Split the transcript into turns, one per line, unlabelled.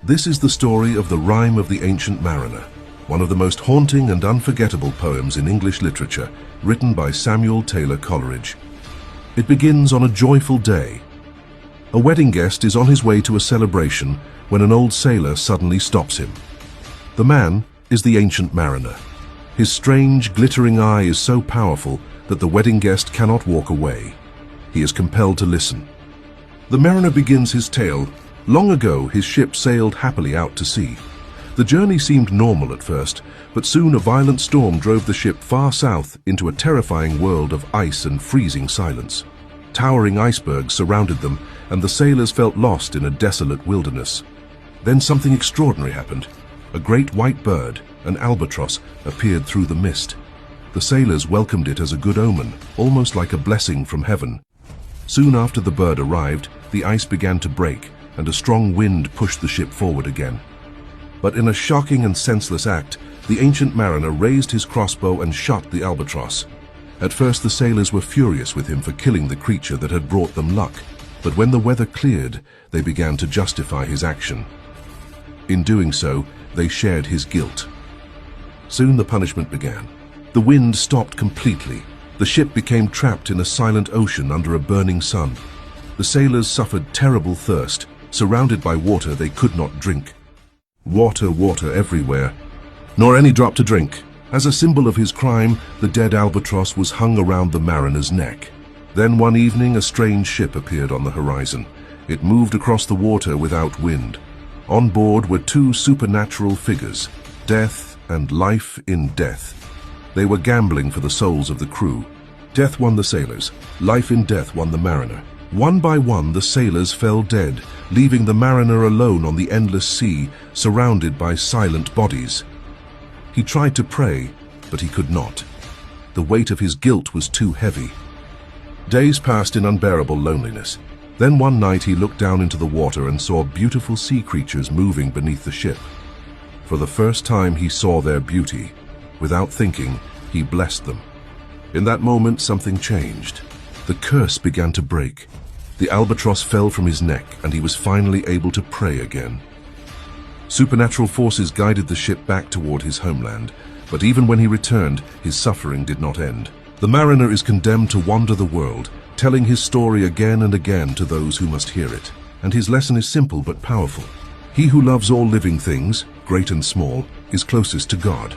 This is the story of the Rime of the Ancient Mariner, one of the most haunting and unforgettable poems in English literature, written by Samuel Coleridge. It begins on a joyful day. A wedding guest is on his way to a celebration when an old sailor suddenly stops him. The man is the ancient mariner. His strange, glittering eye is so powerful that the wedding guest cannot walk away. He is compelled to listen. The mariner begins his tale. Long ago, his ship sailed happily out to sea. The journey seemed normal at first, but soon a violent storm drove the ship far south into a terrifying world of ice and freezing silence. Towering icebergs surrounded them, and the sailors felt lost in a desolate wilderness. Then something extraordinary happened. A great white bird, an albatross, appeared through the mist. The sailors welcomed it as a good omen, almost like a blessing from heaven. Soon after the bird arrived, the ice began to break, and a strong wind pushed the ship forward again. But in a shocking and senseless act, the ancient mariner raised his crossbow and shot the albatross. At first the sailors were furious with him for killing the creature that had brought them luck, but when the weather cleared, they began to justify his action. In doing so, they shared his guilt. Soon the punishment began. The wind stopped completely. The ship became trapped in a silent ocean under a burning sun. The sailors suffered terrible thirst. Surrounded by water, they could not drink. Water, water everywhere, nor any drop to drink. As a symbol of his crime, the dead albatross was hung around the mariner's neck. Then one evening, a strange ship appeared on the horizon. It moved across the water without wind. On board were two supernatural figures, Death and Life in Death. They were gambling for the souls of the crew. Death won the sailors. Life in Death won the mariner. One by one, the sailors fell dead, leaving the mariner alone on the endless sea, surrounded by silent bodies. He tried to pray, but he could not. The weight of his guilt was too heavy. Days passed in unbearable loneliness. Then one night he looked down into the water and saw beautiful sea creatures moving beneath the ship. For the first time he saw their beauty. Without thinking, he blessed them. In that moment, something changed. The curse began to break. The albatross fell from his neck, and he was finally able to pray again. Supernatural forces guided the ship back toward his homeland, but even when he returned, his suffering did not end. The mariner is condemned to wander the world, telling his story again and again to those who must hear it. And his lesson is simple but powerful. He who loves all living things, great and small, is closest to God.